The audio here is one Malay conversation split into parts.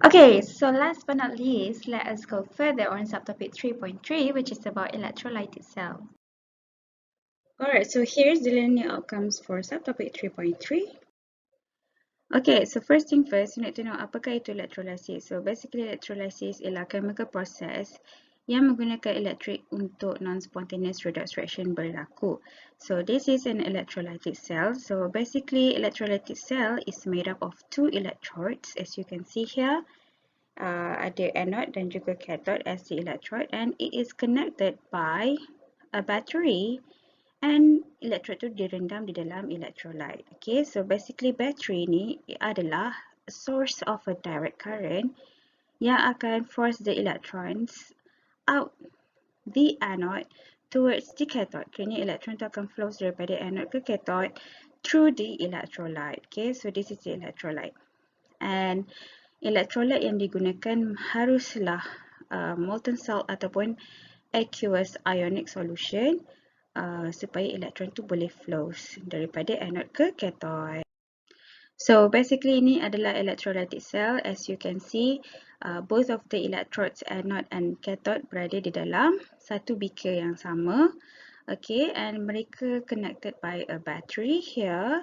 Okay, so last but not least, let us go further on subtopic 3.3, which is about electrolyte itself. Alright, so here's the learning outcomes for subtopic 3.3. Okay, so first thing first, you need to know apakah itu electrolysis. So basically electrolysis ialah chemical process yang menggunakan elektrik untuk non-spontaneous redox reaction berlaku. So this is an electrolytic cell. So basically electrolytic cell is made up of two electrodes, as you can see here. Ada anode dan juga cathode as the electrode, and it is connected by a battery, and electrode tu direndam di dalam electrolyte. Okay, so basically battery ni adalah a source of a direct current yang akan force the electrons out the anode towards the cathode. Kerana elektron tu akan flow daripada anode ke cathode through the electrolyte. Okay, so this is the electrolyte. And electrolyte yang digunakan haruslah molten salt ataupun aqueous ionic solution supaya elektron tu boleh flow daripada anode ke cathode. So basically ini adalah electrolytic cell. As you can see, both of the electrodes, anode and cathode, berada di dalam satu beaker yang sama. Okay, and mereka connected by a battery here.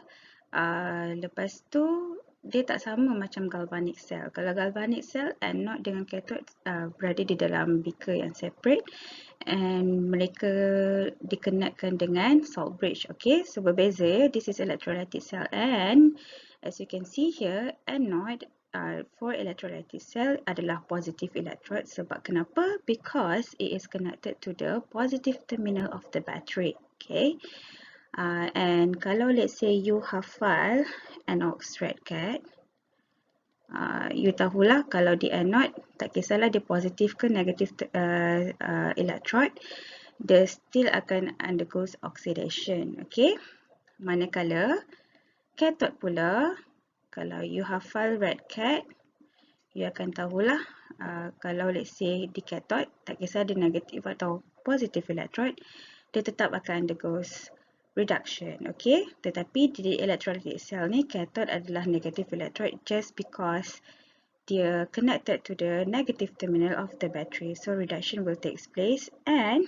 Lepas tu dia tak sama macam galvanic cell. Kalau galvanic cell, anode dengan cathode berada di dalam beaker yang separate, and mereka dikenatkan dengan salt bridge. Okay, so berbeza. This is electrolytic cell, and as you can see here, anode for electrolytic cell adalah positive electrode. Sebab kenapa? Because it is connected to the positive terminal of the battery. Okay. And kalau let's say you hafal anodes red cat, you tahulah kalau di anode, tak kisahlah dia positif ke negatif electrode, dia still akan undergoes oxidation. Okay. Manakala cathode pula, kalau you hafal red cat, you akan tahulah kalau let's say di cathode, tak kisah dia negatif atau positif electrode, dia tetap akan undergoes reduction. Okay, tetapi di electrolytic cell ni, cathode adalah negative electrode just because dia connected to the negative terminal of the battery, so reduction will take place. And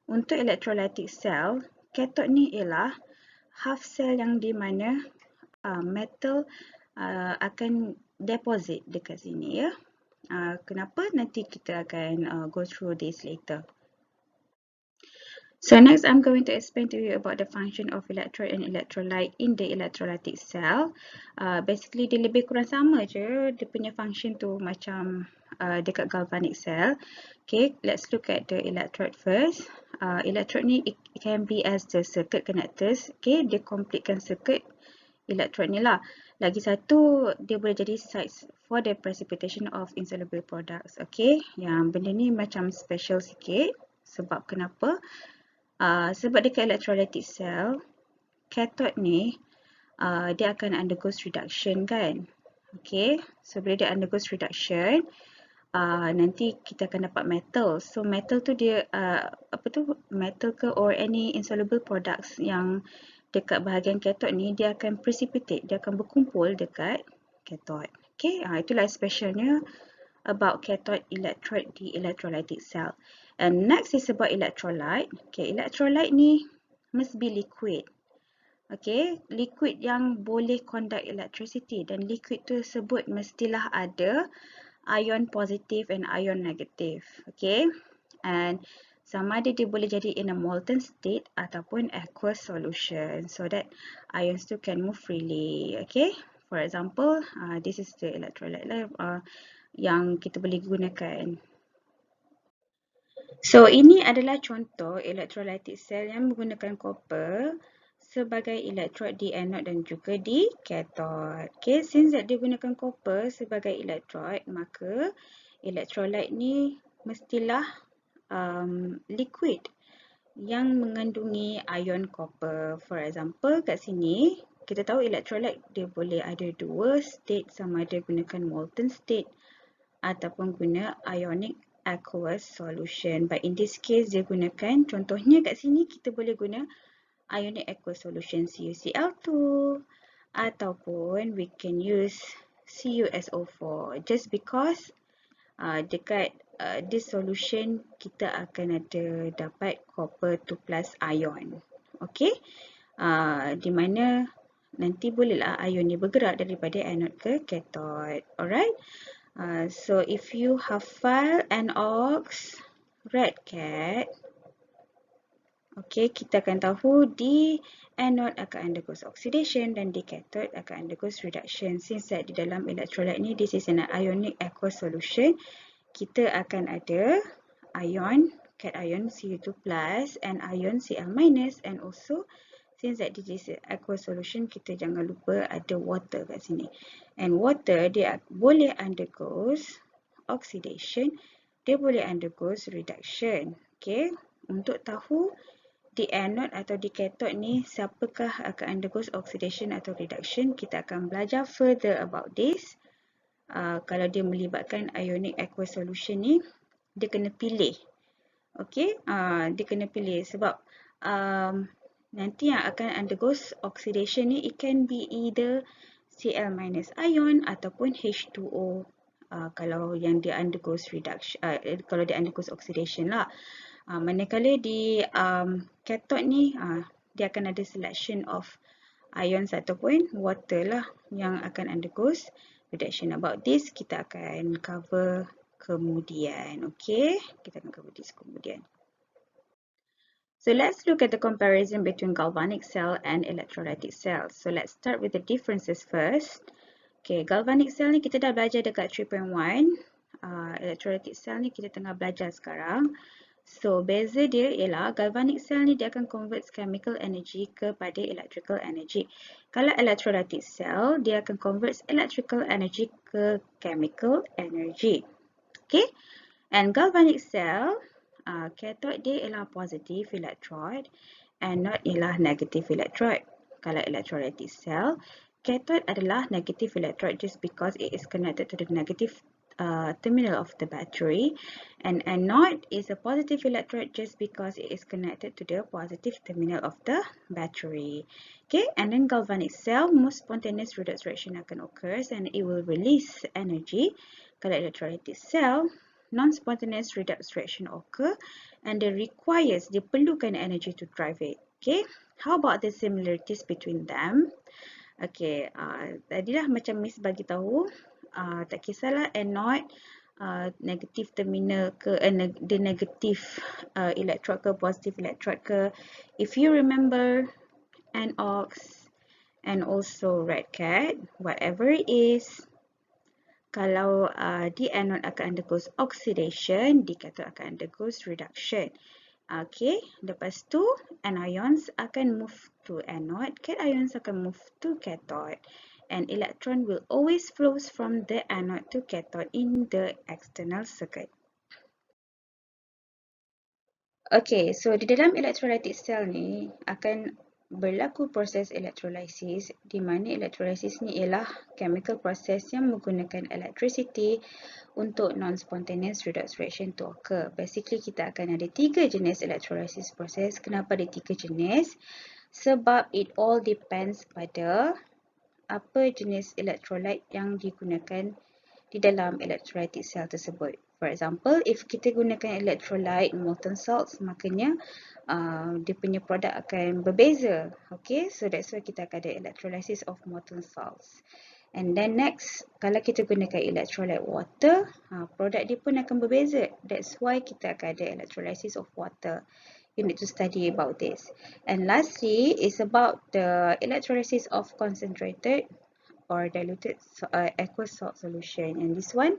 untuk electrolytic cell, cathode ni ialah half cell yang di mana metal akan deposit dekat sini, ya. Kenapa? Nanti kita akan go through this later. So next, I'm going to explain to you about the function of electrode and electrolyte in the electrolytic cell. Basically, dia lebih kurang sama je. Dia punya function tu macam dekat galvanic cell. Okay, let's look at the electrode first. Electrode ni it can be as the circuit connectors. Okay, dia completekan circuit electrode ni lah. Lagi satu, dia boleh jadi sites for the precipitation of insoluble products. Okay, yang benda ni macam special sikit. Sebab kenapa? Sebab dekat electrolytic cell, cathode ni dia akan undergoes reduction kan. Okay, so bila dia undergoes reduction, nanti kita akan dapat metal. So metal tu dia metal ke or any insoluble products yang dekat bahagian cathode ni, dia akan precipitate, dia akan berkumpul dekat cathode. Okay, itulah specialnya about cathode electrode di electrolytic cell. And next is about electrolyte. Okay, electrolyte ni must be liquid. Okay, liquid yang boleh conduct electricity, dan liquid tersebut mestilah ada ion positif and ion negatif. Okay, and sama ada dia boleh jadi in a molten state ataupun aqueous solution, so that ions tu can move freely. Okay, for example, this is the electrolyte yang kita boleh gunakan. So ini adalah contoh electrolytic cell yang menggunakan copper sebagai electrode di anode dan juga di cathode. Okay, since that dia gunakan copper sebagai electrode, maka electrolyte ni mestilah liquid yang mengandungi ion copper. For example, kat sini kita tahu electrolyte dia boleh ada dua state, sama ada gunakan molten state ataupun guna ionic aqueous solution. But in this case, dia gunakan, contohnya kat sini kita boleh guna ionic aqueous solution CuCl2, ataupun we can use CuSO4. Just because dekat this solution kita akan ada dapat copper 2 plus ion. Okay, di mana nanti bolehlah ion ni bergerak daripada anode ke cathode. Alright, so if you hafal NOx, red cat, okay, kita akan tahu di anode akan undergoes oxidation dan di cathode akan undergoes reduction. Since that di dalam electrolyte ni, this is an ionic aqueous solution, kita akan ada ion, cation Cu2+, and ion Cl-, and also since that this is an aqueous solution, kita jangan lupa ada water kat sini. And water, dia boleh undergoes oxidation, dia boleh undergoes reduction. Okay, untuk tahu di anode atau di cathode ni siapakah akan undergoes oxidation atau reduction, kita akan belajar further about this. Kalau dia melibatkan ionic aqueous solution ni, dia kena pilih. Okay, dia kena pilih sebab nanti yang akan undergoes oxidation ni, it can be either Cl- ion ataupun H2O kalau yang dia undergoes reduction, kalau dia undergoes oxidation lah. Manakala di cathode ni, dia akan ada selection of ions ataupun water lah yang akan undergoes reduction. About this kita akan cover kemudian. Okay, kita akan cover this kemudian. So let's look at the comparison between galvanic cell and electrolytic cells. So let's start with the differences first. Okay, galvanic cell ni kita dah belajar dekat 3.1. Electrolytic cell ni kita tengah belajar sekarang. So beza dia ialah galvanic cell ni dia akan convert chemical energy kepada electrical energy. Kalau electrolytic cell, dia akan convert electrical energy ke chemical energy. Okay, and galvanic cell, cathode dia ialah positive electrode, anode ialah negative electrode. Kalau electrolytic cell, cathode adalah negative electrode just because it is connected to the negative terminal of the battery, and anode is a positive electrode just because it is connected to the positive terminal of the battery. Okay, and then galvanic cell, most spontaneous redox reaction akan occurs and it will release energy. Kalau electrolytic cell, non-spontaneous redox reaction occur and it requires, dia perlukan energy to drive it. Okay, how about the similarities between them? Okay, tadilah macam Miss bagi tahu, tak kisahlah anode negative terminal ke the negative electrode ke positive electrode ke. If you remember NOx and also red cat, whatever it is, kalau di anode akan undergoes oxidation, di cathode akan undergoes reduction. Okay, lepas tu anions akan move to anode, cations akan move to cathode, and electron will always flows from the anode to cathode in the external circuit. Okay, so di dalam electrolytic cell ni akan berlaku proses electrolysis, di mana electrolysis ni ialah chemical process yang menggunakan electricity untuk non-spontaneous redox reaction to occur. Basically, kita akan ada 3 jenis electrolysis process. Kenapa ada 3 jenis? Sebab it all depends pada apa jenis electrolyte yang digunakan di dalam electrolytic cell tersebut. For example, if kita gunakan electrolyte molten salts, makanya dia punya produk akan berbeza. Okay, so that's why kita akan ada electrolysis of molten salts. And then next, kalau kita gunakan electrolyte water, produk dia pun akan berbeza. That's why kita akan ada electrolysis of water. You need to study about this. And lastly, is about the electrolysis of concentrated or diluted aqueous salt solution. And this one,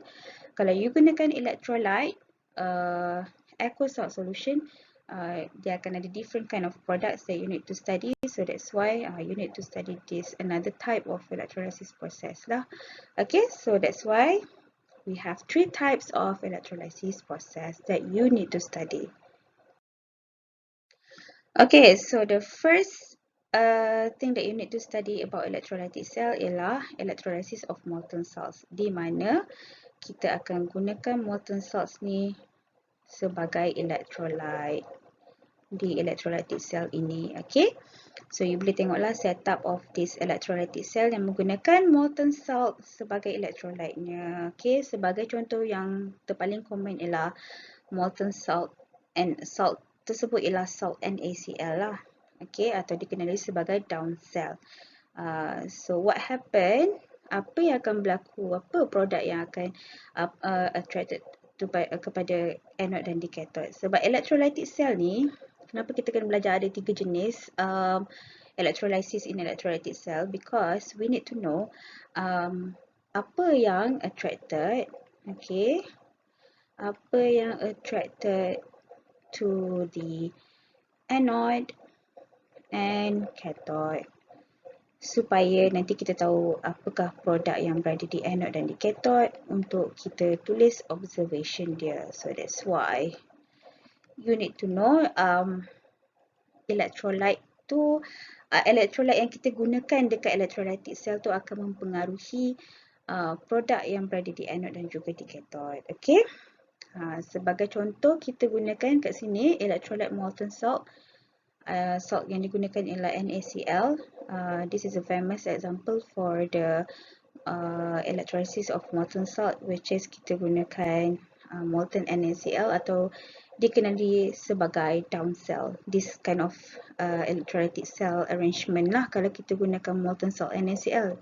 kalau you gunakan electrolyte aqueous salt solution, dia akan ada different kind of products that you need to study. So that's why you need to study this another type of electrolysis process lah. Okay, so that's why we have 3 types of electrolysis process that you need to study. Okay, so the first thing that you need to study about electrolytic cell ialah electrolysis of molten salts, di mana kita akan gunakan molten salts ni sebagai electrolyte. di electrolytic cell ini. Okay, so you boleh tengoklah setup of this electrolytic cell yang menggunakan molten salt sebagai electrolyte-nya. Okay, sebagai contoh yang terpaling common ialah molten salt, and salt tersebut ialah salt NaCl lah. Okay, atau dikenali sebagai down cell. So what happen? Apa yang akan berlaku? Apa produk yang akan attracted kepada anode dan di cathode? Sebab electrolytic cell ni, kenapa kita kena belajar ada 3 jenis electrolysis in electrolytic cell? Because we need to know apa yang attracted, okay? Apa yang attracted to the anode and cathode, supaya nanti kita tahu apakah produk yang berada di anode dan di cathode untuk kita tulis observation dia. So that's why you need to know electrolyte tu, electrolyte yang kita gunakan dekat electrolytic cell tu akan mempengaruhi produk yang berada di anode dan juga di cathode. Okay, sebagai contoh kita gunakan kat sini electrolyte molten salt. Salt yang digunakan ialah NaCl. This is a famous example for the electrolysis of molten salt, which is kita gunakan molten NaCl atau dikenali sebagai down cell. This kind of electrolytic cell arrangement lah kalau kita gunakan molten salt NaCl.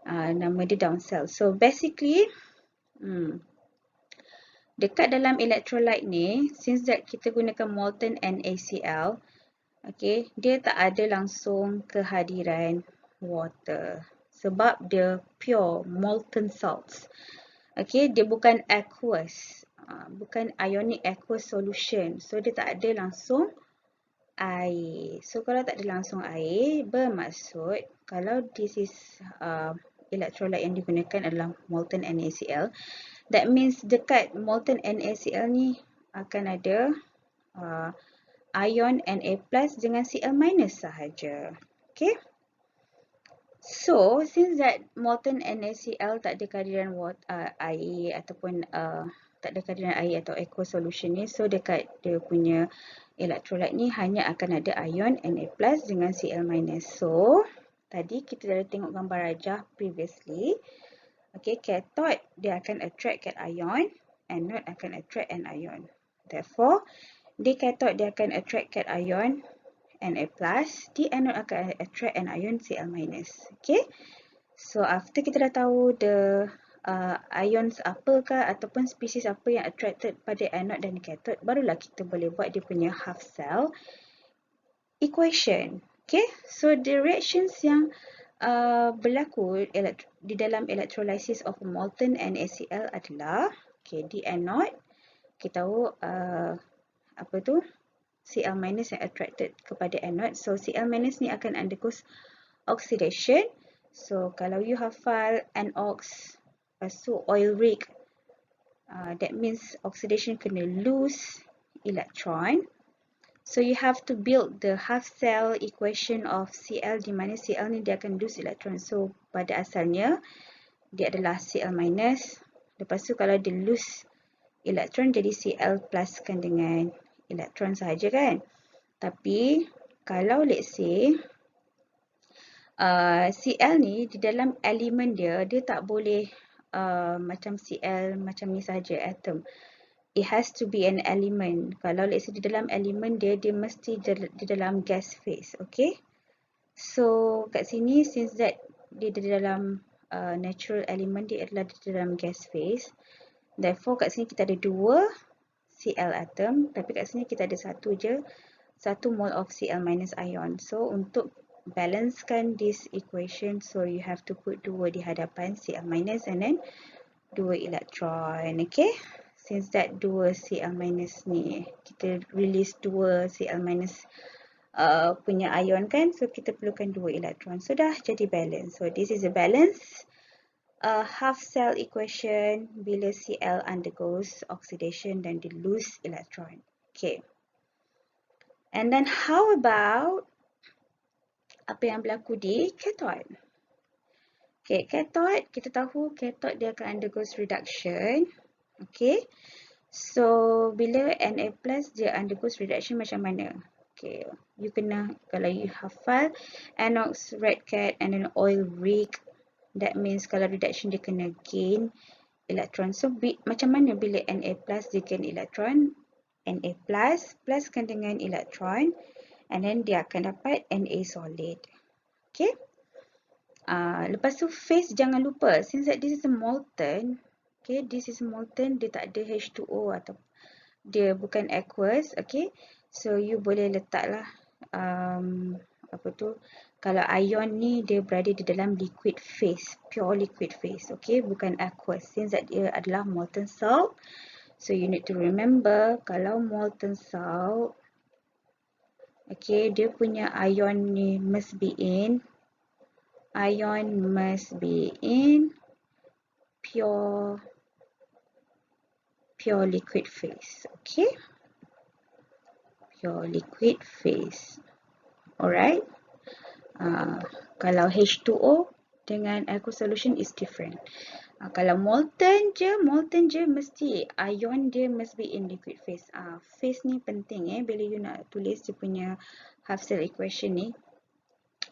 Nama dia down cell. So basically, dekat dalam electrolyte ni, since that kita gunakan molten NaCl, okay, dia tak ada langsung kehadiran water sebab dia pure molten salts. Okay, dia bukan aqueous, bukan ionic aqueous solution. So dia tak ada langsung air. So kalau tak ada langsung air, bermaksud kalau this is electrolyte yang digunakan adalah molten NaCl, that means dekat molten NaCl ni akan ada ion Na plus dengan Cl minus sahaja. Okay. So, since that molten NaCl tak ada kehadiran air ataupun tak ada kehadiran air atau aqueous solution ni, so dekat dia punya electrolyte ni hanya akan ada ion Na plus dengan Cl minus. So, tadi kita dah tengok gambar rajah previously. Okay, cathode dia akan attract cation, anode akan attract anion. Therefore, di cathode dia akan attract cation Na plus, di anode akan attract anion Cl minus. Okay, so after kita dah tahu the ions apakah ataupun spesies apa yang attracted pada anode dan cathode, barulah kita boleh buat dia punya half cell equation. Okay, so the reactions yang berlaku di dalam electrolysis of molten NaCl adalah, okay, di anode kita tahu apa tu, Cl minus yang attracted kepada anode. So Cl minus ni akan undergo oxidation. So kalau you hafal anox, lepas tu oil rig, that means oxidation kena lose electron. So you have to build the half cell equation of Cl, di mana Cl ni dia akan lose electron. So pada asalnya dia adalah Cl minus. Lepas tu kalau dia lose elektron jadi Cl pluskan dengan elektron sahaja kan. Tapi kalau let's say Cl ni di dalam elemen dia tak boleh macam Cl macam ni sahaja atom. It has to be an element. Kalau let's say di dalam elemen dia mesti di dalam gas phase. Okay, so kat sini since that dia di dalam natural element, dia adalah di dalam gas phase. Therefore kat sini kita ada 2 Cl atom, tapi kat sini kita ada satu je, 1 mole of Cl minus ion. So untuk balancekan this equation, so you have to put 2 di hadapan Cl minus and then 2 electron. Okay, since that 2 Cl minus ni kita release 2 Cl minus punya ion kan, so kita perlukan 2 elektron. So dah jadi balance. So this is a balance half cell equation bila Cl undergoes oxidation dan dia lose electron. Okay, and then how about apa yang berlaku di cathode? Okay, cathode kita tahu cathode dia akan undergoes reduction. Okay, so bila Na plus dia undergoes reduction macam mana? Okay, you kena, kalau you hafal anox, red cat and then oil rig, that means kalau reduction dia kena gain elektron. So macam mana bila Na plus dia gain elektron? Na plus pluskan dengan elektron and then dia akan dapat Na solid. Okay. Lepas tu phase jangan lupa, since that this is a molten, okay, this is molten, dia tak ada H2O atau dia bukan aqueous, okay. So you boleh letaklah apa tu, kalau ion ni dia berada di dalam liquid phase, pure liquid phase, okay, bukan aqueous, since that dia adalah molten salt. So you need to remember kalau molten salt, okay, dia punya ion ni must be in pure liquid phase, okay, pure liquid phase. Alright. Kalau H2O dengan aqueous solution is different. Kalau molten je mesti ion dia must be in liquid phase. Phase ni penting bila you nak tulis dia punya half cell equation ni.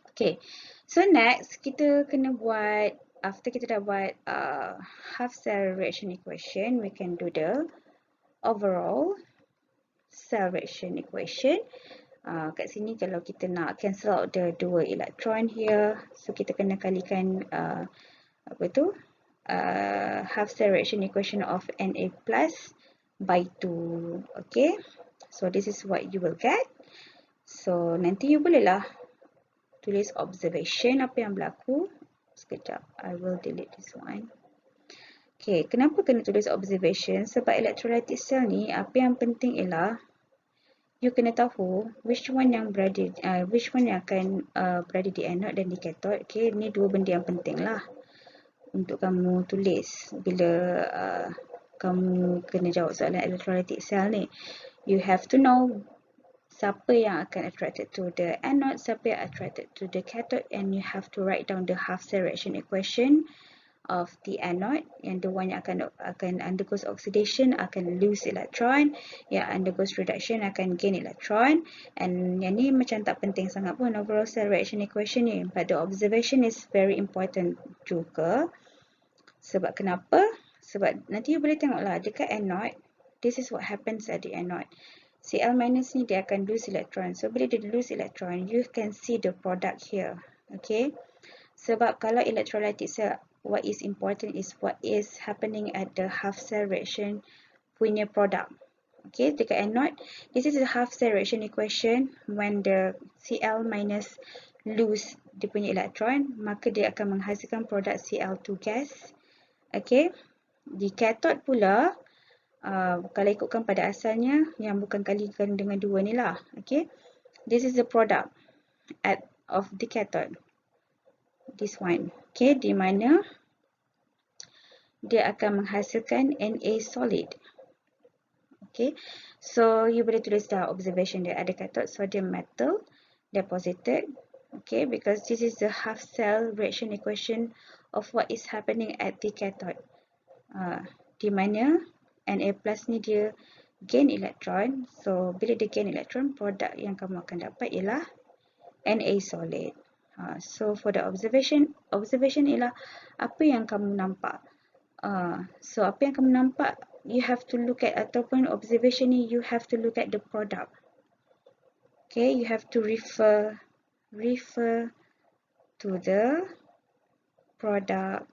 Okay, so next kita kena buat, after kita dah buat half cell reaction equation, we can do the overall cell reaction equation. Kat sini kalau kita nak cancel out the dua electron here, so kita kena kalikan apa tu, half cell reaction equation of Na plus by 2. Okay, so this is what you will get. So nanti you boleh lah tulis observation apa yang berlaku. Sekejap, I will delete this one. Okay, kenapa kena tulis observation? Sebab electrolytic cell ni apa yang penting ialah you kena tahu which one yang akan berada di anode dan di cathode. Okay, ni dua benda yang penting lah untuk kamu tulis bila kamu kena jawab soalan electrolytic cell ni. You have to know siapa yang akan attracted to the anode, siapa yang attracted to the cathode, and you have to write down the half cell reaction equation of the anode, yang the one yang akan undergoes oxidation akan lose electron, yang undergoes reduction akan gain electron, and yang ni macam tak penting sangat pun overall cell reaction equation ni, but the observation is very important juga. Sebab kenapa? Sebab nanti you boleh tengoklah dekat anode, this is what happens at the anode. Cl minus ni dia akan lose electron. So bila dia lose electron, you can see the product here. Okay. Sebab kalau electrolytic cell, what is important is what is happening at the half cell reaction punya product. Okay, dekat anode, this is the half cell reaction equation. When the Cl minus lose dia punya electron, maka dia akan menghasilkan produk Cl2 gas. Okay, di cathode pula, kalau ikutkan pada asalnya, yang bukan kalikan dengan 2 ni lah. Okay, this is the product of the cathode. This one. Okay, di mana dia akan menghasilkan Na solid. Okay, so you boleh tulis dah observation dia ada cathode sodium metal deposited. Okay, because this is the half cell reaction equation of what is happening at the cathode. Di mana Na plus ni dia gain electron. So bila dia gain electron, produk yang kamu akan dapat ialah Na solid. So for the observation ialah apa yang kamu nampak. So apa yang kamu nampak, you have to look at, ataupun observation ni you have to look at the product. Okay, you have to refer to the product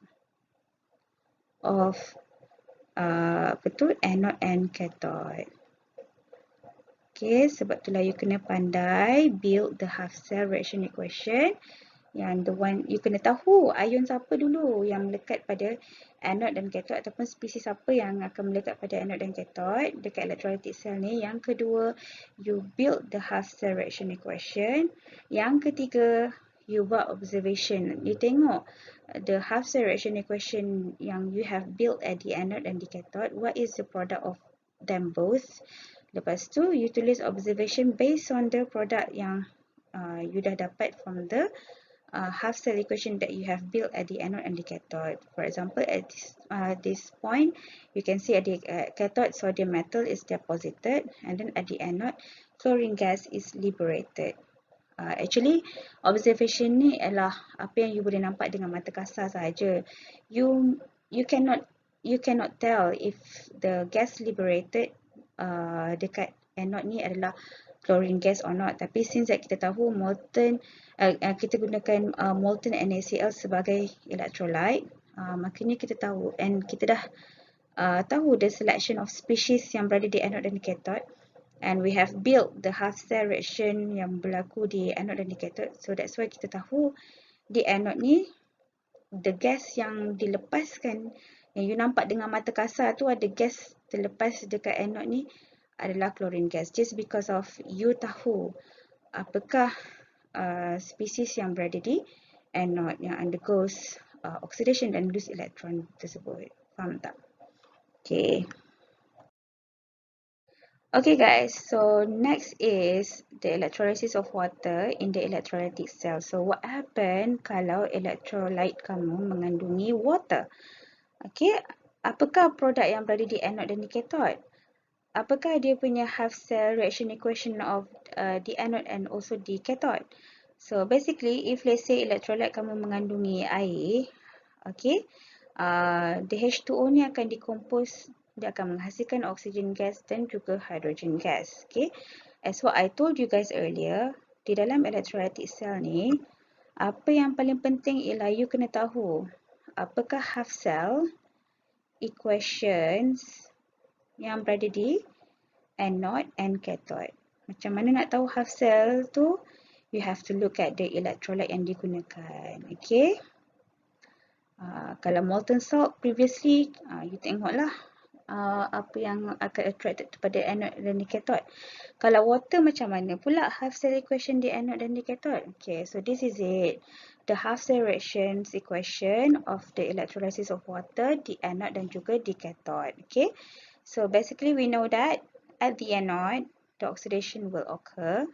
of anode and cathode. Okay, sebab itulah you kena pandai build the half cell reaction equation. Yang the one you kena tahu ion siapa dulu yang melekat pada anode dan cathode, ataupun spesies apa yang akan melekat pada anode dan cathode dekat electrolytic cell ni. Yang kedua, you build the half cell reaction equation. Yang ketiga, you buat observation. You tengok the half cell reaction equation yang you have built at the anode and the cathode, what is the product of them both. Lepas tu, you tulis observation based on the product yang you dah dapat from the half cell equation that you have built at the anode and the cathode. For example, at this point, you can see at the cathode, sodium metal is deposited, and then at the anode, chlorine gas is liberated. Actually, observation ni adalah apa yang you boleh nampak dengan mata kasar saja. You cannot tell if the gas liberated dekat anode ni adalah chlorine gas or not. Tapi since that kita tahu molten, kita gunakan molten NaCl sebagai electrolyte, makanya kita tahu, and kita dah tahu the selection of species yang berada di anode dan di cathode. And we have built the half cell reaction yang berlaku di anode dan di cathode. So that's why kita tahu di anode ni, the gas yang dilepaskan, yang you nampak dengan mata kasar tu ada gas terlepas dekat anode ni adalah chlorine gas. Just because of you tahu apakah species yang berada di anode yang undergoes oxidation dan lose electron tersebut. Faham tak? Okay. Okay guys, so next is the electrolysis of water in the electrolytic cell. So what happen kalau electrolyte kamu mengandungi water? Okay, apakah produk yang berada di anode dan di cathode? Apakah dia punya half cell reaction equation of the anode and also the cathode? So basically, if let's say electrolyte kamu mengandungi air, okay, the H2O ni akan decompose. Dia akan menghasilkan oxygen gas dan juga hydrogen gas. Okay, as what I told you guys earlier, di dalam electrolytic cell ni, apa yang paling penting ialah you kena tahu apakah half cell equations yang berada di anode and cathode. Macam mana nak tahu half cell tu? You have to look at the electrolyte yang digunakan. Okay, kalau molten salt previously, you tengoklah apa yang akan attracted kepada anode dan di cathode. Kalau water macam mana pula half cell equation di anode dan di cathode? Okay, so this is it. The half cell reactions equation of the electrolysis of water di anode dan juga di cathode. Okay, so basically we know that at the anode the oxidation will occur.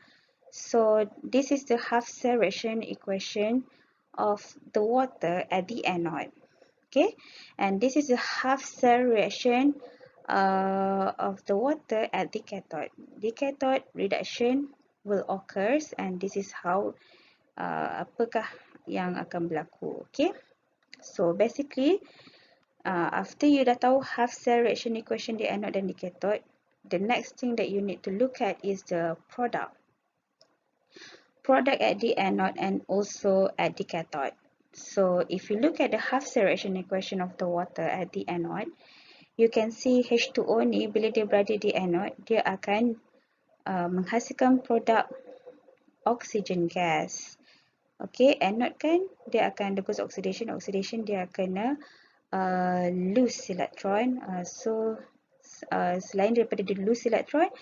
So this is the half cell reaction equation of the water at the anode. Okay, and this is a half cell reaction of the water at the cathode. The cathode reduction will occur, and this is how apakah yang akan berlaku. Okay, so basically after you dah tahu half cell reaction equation di anode dan di cathode, the next thing that you need to look at is the product at the anode and also at the cathode. So if you look at the half cell reaction equation of the water at the anode, you can see H2O ni bila dia berada di anode, dia akan menghasilkan produk oxygen gas. Okay, anode kan dia akan undergoes oxidation. Oxidation dia akan lose electron. So selain daripada dia lose electron,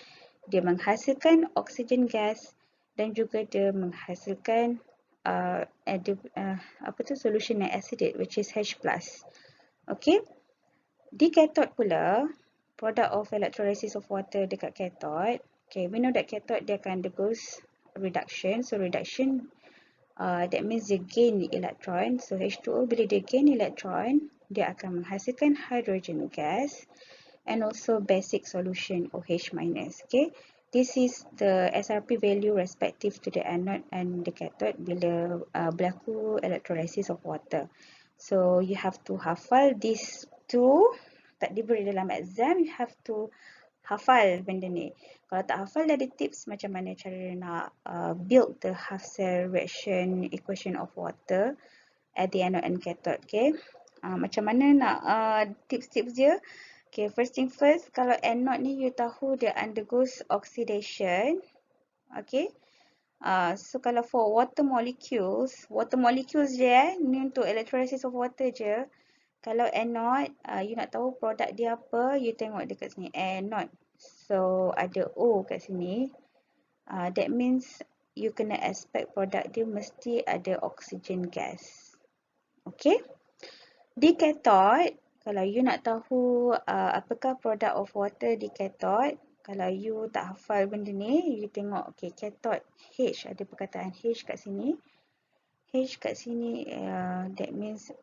dia menghasilkan oxygen gas dan juga dia menghasilkan solution yang acidic, which is H+. Okay, di cathode pula, product of electrolysis of water dekat cathode, okay, we know that cathode dia akan undergoes reduction. So reduction, that means dia gain electron. So H2O bila dia gain electron, dia akan menghasilkan hydrogen gas and also basic solution OH-. Okay, this is the SRP value respective to the anode and the cathode bila berlaku electrolysis of water. So you have to hafal these two. Tak diberi dalam exam, you have to hafal benda ni. Kalau tak hafal, dah ada tips macam mana cara nak build the half cell reaction equation of water at the anode and cathode. Okay, macam mana nak tips-tips dia? Okay, first thing first, kalau anode ni you tahu dia undergoes oxidation. Okay, so kalau for water molecules je ni untuk electrolysis of water je. Kalau anode, you nak tahu produk dia apa, you tengok dekat sini, anode. So ada O kat sini. That means you kena expect produk dia mesti ada oxygen gas. Okay, di cathode, kalau you nak tahu apakah product of water di cathode, kalau you tak hafal benda ni, you tengok, okay, cathode H, ada perkataan H kat sini. H kat sini, that means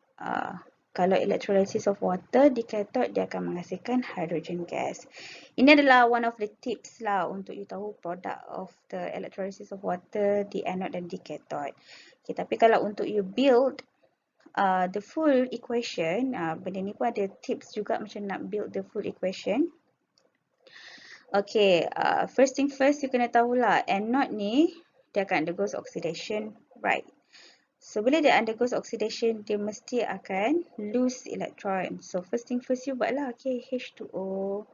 kalau electrolysis of water di cathode, dia akan menghasilkan hydrogen gas. Ini adalah one of the tips lah untuk you tahu product of the electrolysis of water di anode dan di cathode. Okay, tapi kalau untuk you build the full equation, benda ni pun ada tips juga macam nak build the full equation. Okay, first thing first, you kena tahulah anode ni dia akan undergoes oxidation, right? So, bila dia undergoes oxidation, dia mesti akan lose electron. So, first thing first, you buatlah, okay, H2O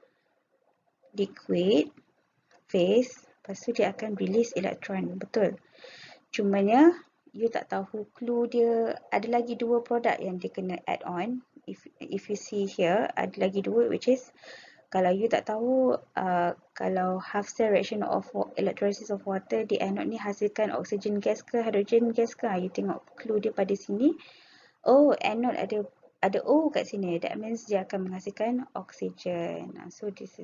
liquid phase, lepas tu dia akan release electron, betul. Cumanya, you tak tahu clue dia, ada lagi dua produk yang dia kena add on. If you see here, ada lagi dua, which is, kalau you tak tahu, kalau half cell reaction of electrolysis of water di anode ni hasilkan oxygen gas ke hydrogen gas ke, you tengok clue dia pada sini. Oh, anode ada O kat sini. That means dia akan menghasilkan oxygen. So this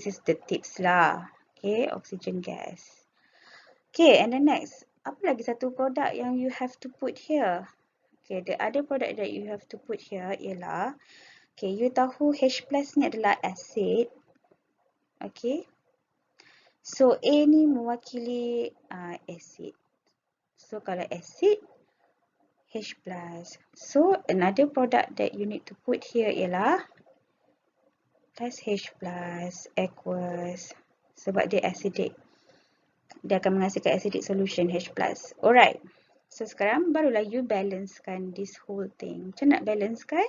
is the tips lah. Okay, oxygen gas. Okay, and the next, apa lagi satu produk yang you have to put here? Okay, the other product that you have to put here ialah, okay, you tahu H plus ni adalah acid. Okay. So, A ni mewakili acid. So, kalau acid, H plus. So, another product that you need to put here ialah plus H plus, aqueous. Sebab dia acidic. Dia akan menghasilkan acidic solution H plus. Alright. So, sekarang barulah you balancekan this whole thing. Macam nak balancekan?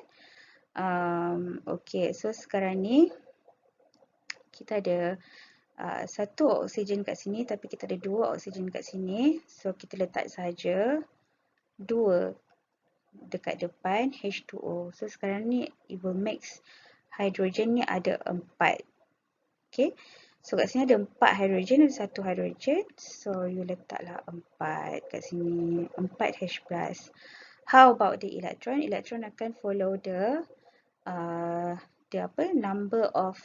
Okay, so sekarang ni kita ada satu oksigen kat sini, tapi kita ada dua oksigen kat sini. So, kita letak saja dua dekat depan H2O. So, sekarang ni it will mix hydrogen ni ada 4. Okay. So, kat sini ada 4 hydrogen, ada satu hydrogen. So, you letaklah 4 kat sini. 4 H plus. How about the electron? Electron akan follow the number of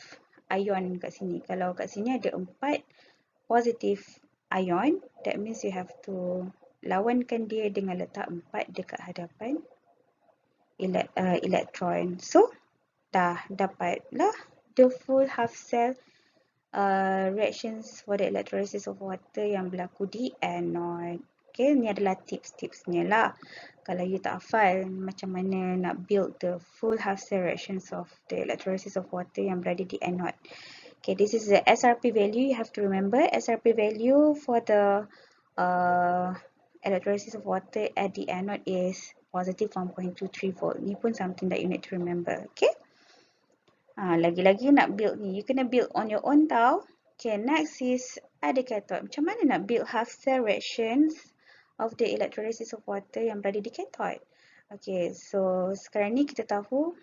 ion kat sini. Kalau kat sini ada 4 positive ion, that means you have to lawankan dia dengan letak 4 dekat hadapan electron. So, dah dapatlah the full half cell reactions for the electrolysis of water yang berlaku di anode. Okay, ni adalah tips-tipsnya lah. Kalau you tak hafal macam mana nak build the full half cell reactions of the electrolysis of water yang berada di anode. Okay, this is the SRP value. You have to remember SRP value for the electrolysis of water at the anode is positive 1.23 volt. Ni pun something that you need to remember. Okay. Lagi-lagi nak build ni, you kena build on your own tau. Okay, next is ada cathode. Macam mana nak build half cell reactions of the electrolysis of water yang berada di cathode? Okay, so sekarang ni kita tahu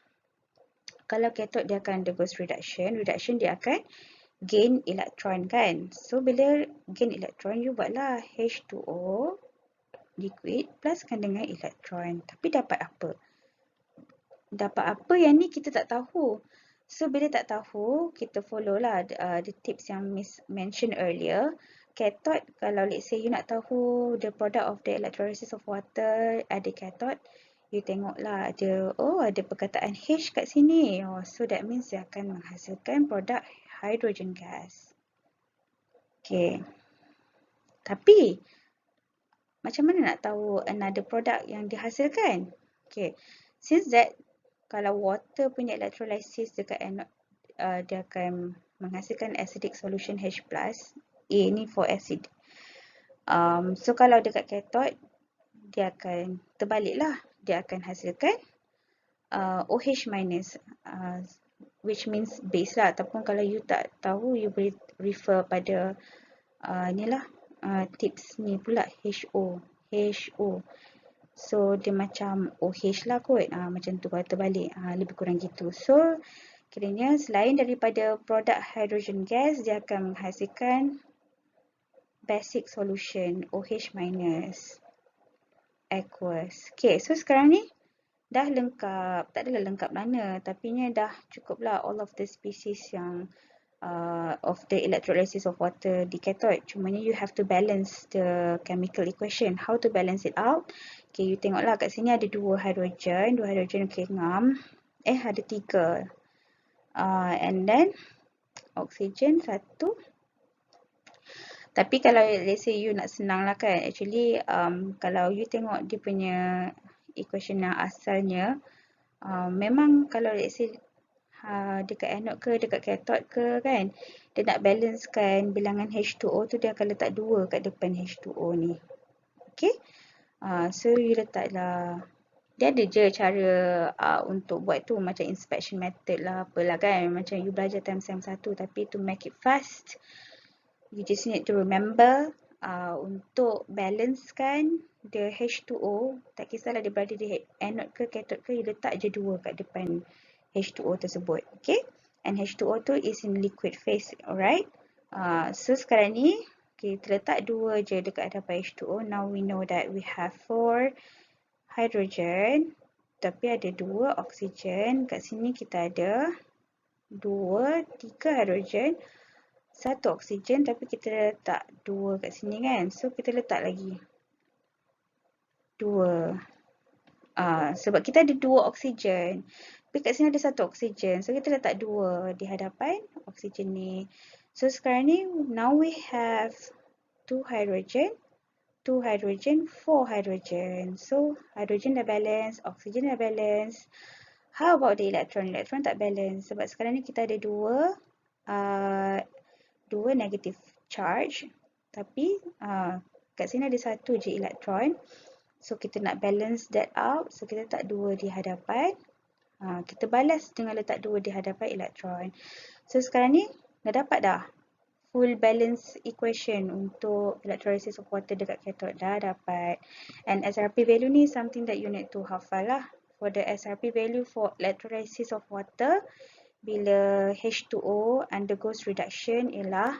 kalau cathode dia akan undergoes reduction. Reduction dia akan gain electron kan. So bila gain electron, you buatlah H2O liquid pluskan dengan electron. Tapi dapat apa? Dapat apa yang ni kita tak tahu. So, bila tak tahu, kita follow lah the tips yang Miss mentioned earlier. Cathode, kalau let's say you nak tahu the product of the electrolysis of water ada cathode, you tengoklah ada perkataan H kat sini. So, that means dia akan menghasilkan produk hydrogen gas. Okay. Tapi, macam mana nak tahu another product yang dihasilkan? Okay. Since that, kalau water punya electrolysis dekat anode, dia akan menghasilkan acidic solution H+. A ni for acid. So kalau dekat cathode, dia akan terbaliklah. Dia akan hasilkan OH minus, which means base lah. Ataupun kalau you tak tahu, you boleh refer pada ni lah, tips ni pula, HO. So, dia macam OH lah kot. Macam tu kalau terbalik. Lebih kurang gitu. So, kiranya selain daripada produk hydrogen gas, dia akan menghasilkan basic solution OH minus aqueous. Okay, so sekarang ni dah lengkap. Tak adalah lengkap mana. Tapi ni dah cukup lah all of the species yang of the electrolysis of water di cathode. Cuma ni you have to balance the chemical equation. How to balance it out? Okay, you tengoklah kat sini ada 2 hidrogen. 2 hidrogen, okay, ngam. Ada 3. And then oksigen 1. Tapi kalau let's say you nak senang lah kan, actually kalau you tengok dia punya equation yang asalnya, memang kalau let's say dekat anode ke, dekat cathode ke kan, dia nak balancekan bilangan H2O tu, dia akan letak 2 kat depan H2O ni. Okay, so you letaklah, dia ada je cara untuk buat tu, macam inspection method lah, apalah kan, macam you belajar time sem 1, tapi to make it fast, you just need to remember untuk balancekan the H2O, tak kisahlah dia berada di anode ke cathode ke, you letak je 2 kat depan H2O tersebut. Okay, and H2O tu is in liquid phase, alright. So sekarang ni, okay, terletak 2 je dekat hadapan H2O. Now we know that we have 4 hydrogen, tapi ada 2 oksigen. Kat sini kita ada 2, 3 hydrogen, 1 oksigen, tapi kita letak 2 kat sini kan. So kita letak lagi 2. Sebab kita ada 2 oksigen, tapi kat sini ada 1 oksigen. So kita letak 2 di hadapan oksigen ni. So sekarang ni, now we have 2 hydrogen, 2 hydrogen, 4 hydrogen. So hydrogen dah balance, oksigen dah balance. How about the electron? Electron tak balance sebab sekarang ni kita ada 2 negative charge, tapi kat sini ada 1 je elektron. So kita nak balance that out, so kita letak 2 di hadapan. Kita balas dengan letak 2 di hadapan elektron. So sekarang ni dah dapat dah full balance equation untuk electrolysis of water dekat cathode, dah dapat. And SRP value ni something that you need to hafal lah. For the SRP value for electrolysis of water, bila H2O undergoes reduction ialah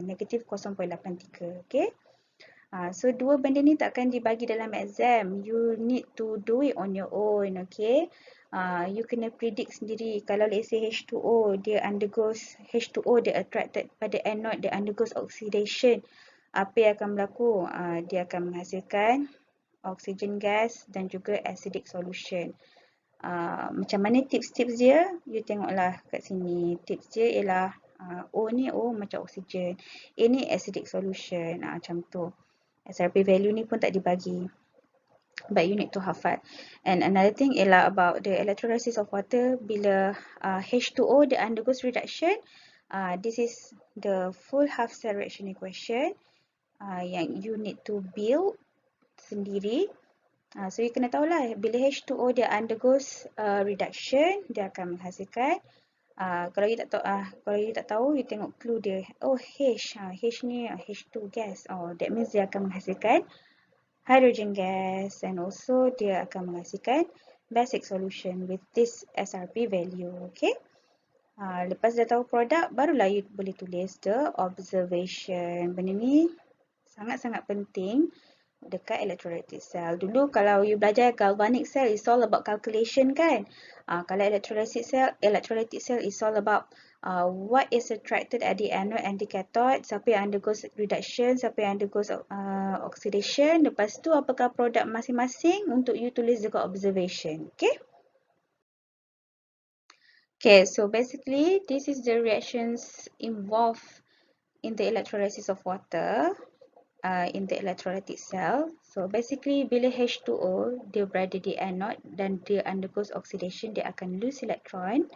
negative 0.83. Okay. So dua benda ni takkan dibagi dalam exam. You need to do it on your own. Okay. You kena predict sendiri. Kalau let's say H2O dia attracted pada anode, dia undergoes oxidation, apa yang akan berlaku? Dia akan menghasilkan oxygen gas dan juga acidic solution. Macam mana tips-tips dia? You tengoklah kat sini. Tips dia ialah O ni O macam oksigen, A ni acidic solution, macam tu. SRP value ni pun tak dibagi, but you need to hafal. And another thing ialah about the electrolysis of water. Bila H2O dia undergoes reduction, this is the full half cell reaction equation yang you need to build sendiri. So you kena tahulah bila H2O dia undergoes reduction, dia akan menghasilkan, kalau you tak tahu, you tengok clue dia. Oh, H ni H2 gas. Oh, that means dia akan menghasilkan hydrogen gas, and also dia akan menghasilkan basic solution with this SRP value. Okay. Lepas dah tahu produk, barulah you boleh tulis the observation. Benda ni sangat-sangat penting dekat electrolytic cell. Dulu kalau you belajar galvanic cell, it's all about calculation kan. Kalau electrolytic cell is all about what is attracted at the anode and the cathode, siapa yang undergoes reduction, siapa yang undergoes oxidation, lepas tu apakah produk masing-masing untuk you tulis dekat observation. Okay. Okay, so basically this is the reactions involved in the electrolysis of water in the electrolytic cell. So basically bila H2O dia berada di anode dan dia undergoes oxidation, dia akan lose electron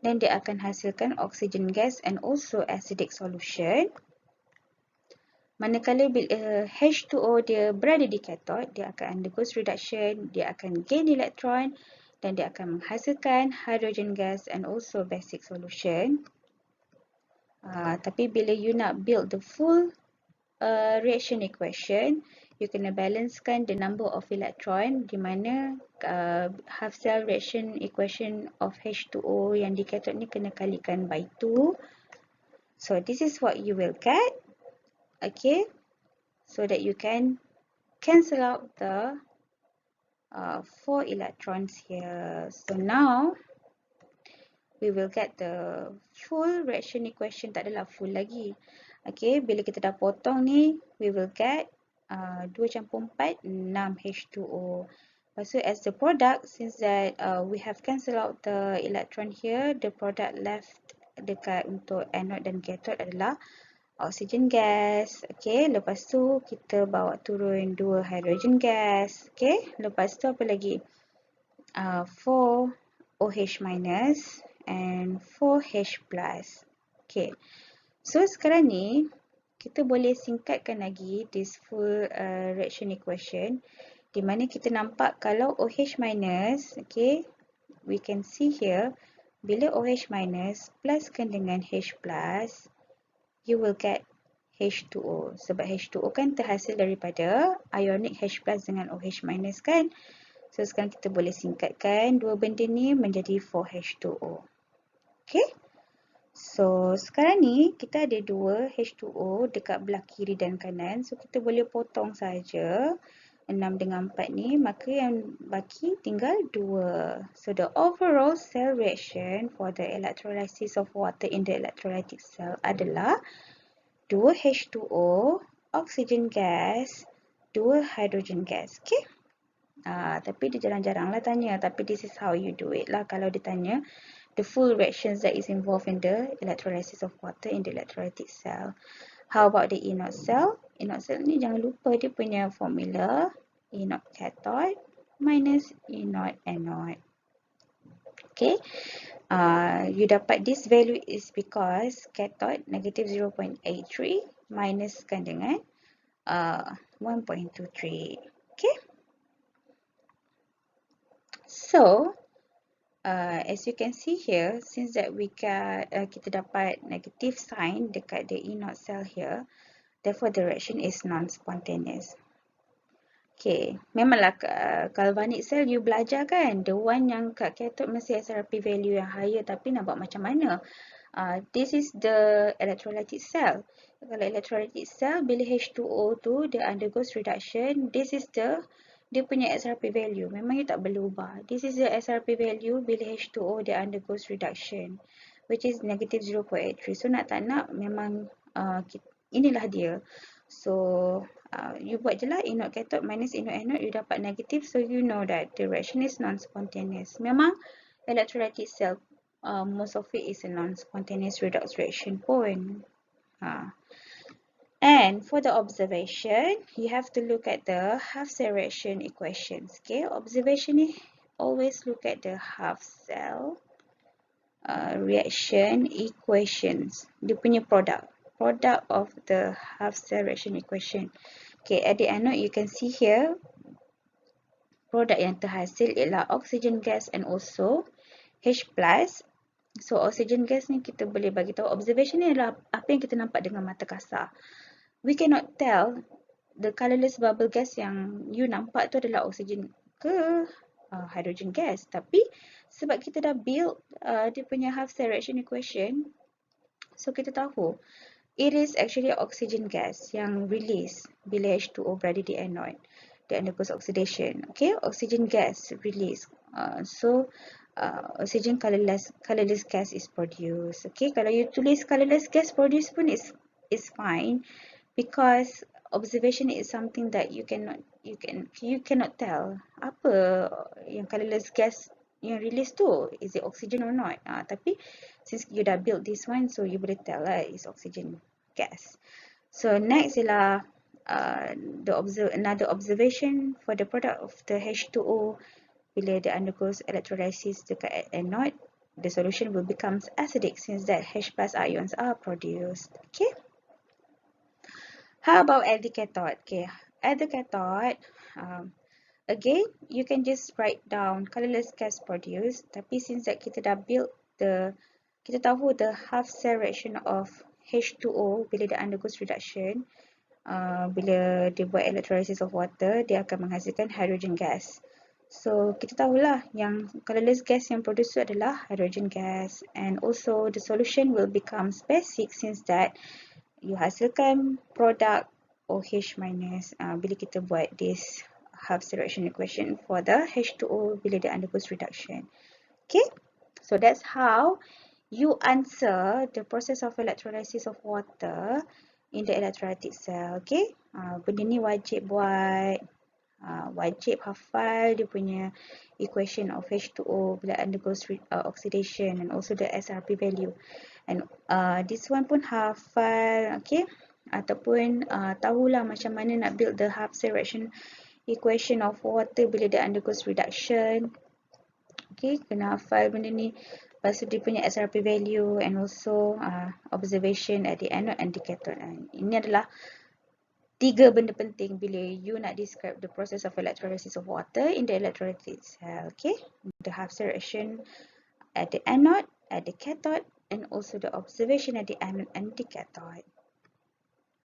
dan dia akan hasilkan oxygen gas and also acidic solution. Manakala bila H2O dia berada di cathode, dia akan undergoes reduction, dia akan gain electron dan dia akan menghasilkan hydrogen gas and also basic solution. Tapi bila you nak build the full reaction equation, you kena balancekan the number of electron, di mana half cell reaction equation of H2O yang di cathode ni kena kalikan by 2. So this is what you will get. Okay, so that you can cancel out the 4 electrons here. So now we will get the full reaction equation. Tak adalah full lagi. Okay, bila kita dah potong ni, we will get 2 campur 4, 6 H2O. Lepas tu as the product, since that we have cancel out the electron here, the product left dekat untuk anode dan cathode adalah oxygen gas. Okay, lepas tu kita bawa turun 2 hydrogen gas. Okay, lepas tu apa lagi? 4 OH minus and 4 H plus. Okay, so sekarang ni kita boleh singkatkan lagi this full reaction equation, di mana kita nampak kalau OH minus, okay, we can see here, bila OH minus pluskan dengan H plus, you will get H2O. Sebab H2O kan terhasil daripada ionic H plus dengan OH minus kan. So sekarang kita boleh singkatkan dua benda ni menjadi 4H2O. Okay. So sekarang ni kita ada 2 H2O dekat belah kiri dan kanan. So kita boleh potong saja 6 dengan 4 ni, maka yang baki tinggal 2. So the overall cell reaction for the electrolysis of water in the electrolytic cell adalah 2 H2O, oxygen gas, 2 hydrogen gas. Okay. Tapi dia jarang-jarang lah tanya. Tapi this is how you do it lah kalau dia tanya the full reactions that is involved in the electrolysis of water in the electrolytic cell. How about the inert cell? Inert cell ni jangan lupa dia punya formula inert cathode minus inert anode. Okay. You dapat this value is because cathode negative 0.83 minuskan dengan 1.23. Okay. So, as you can see here, since that we got kita dapat negative sign dekat the inert cell here, therefore the reaction is non-spontaneous. Okay, memanglah galvanic cell you belajar kan, the one yang kat cathode mesti SRP value yang higher, tapi nak buat macam mana? This is the electrolytic cell. Kalau electrolytic cell, bila H2O tu dia undergoes reduction, this is the dia punya SRP value. Memang you tak boleh ubah. This is the SRP value bila H2O dia undergoes reduction, which is negative 0.83. So nak tak nak memang inilah dia. So you buat je lah inert cathode minus inert anode, you dapat negative. So you know that the reaction is non-spontaneous. Memang electrolytic cell most of it is a non-spontaneous redox reaction pun. And for the observation, you have to look at the half cell reaction equations. Okay, observation ni always look at the half cell reaction equations. Dia punya product of the half cell reaction equation. Okay, at the anode you can see here, produk yang terhasil ialah oxygen gas and also H plus. So oxygen gas ni kita boleh bagi tahu, observation ni adalah apa yang kita nampak dengan mata kasar. We cannot tell the colorless bubble gas yang you nampak tu adalah oxygen ke hydrogen gas. Tapi sebab kita dah build dia punya half cell reaction equation, so kita tahu it is actually oxygen gas yang release bila H2O berada di anode. Dia undergoes oxidation. Okay, oxygen gas release. Oxygen colorless gas is produced. Okay, kalau you tulis colorless gas produced pun is fine, because observation is something that you cannot tell apa yang colorless gas yang release tu, is it oxygen or not. Tapi since you dah build this one, so you boleh tell lah is oxygen gas. So next ialah another observation for the product of the H2O. Bila dia undergoes electrolysis dekat anode, the solution will become acidic since that H plus ions are produced. Okay. How about at the cathode? Okay, at the cathode, again, you can just write down colorless gas produced. Tapi since that kita dah build kita tahu the half cell reaction of H2O bila dia undergoes reduction, bila dia buat electrolysis of water, dia akan menghasilkan hydrogen gas. So kita tahulah yang colorless gas yang produce adalah hydrogen gas, and also the solution will become basic since that you hasilkan produk OH minus bila kita buat this half cell reaction equation for the H2O bila dia undergoes reduction. Okay, so that's how you answer the process of electrolysis of water in the electrolytic cell. Okay, benda ni wajib buat, wajib hafal dia punya equation of H2O bila undergoes oxidation and also the SRP value. And this one pun hafal, okay, ataupun tahulah macam mana nak build the half-cell reaction equation of water bila dia undergoes reduction. Okay, kena hafal benda ni. Lepas tu dia punya SRP value and also observation at the anode and the cathode. Ini adalah 3 benda penting bila you nak describe the process of electrolysis of water in the electrolytic cell. Okay, the half-cell reaction at the anode, at the cathode, and also the observation at the anode and the cathode.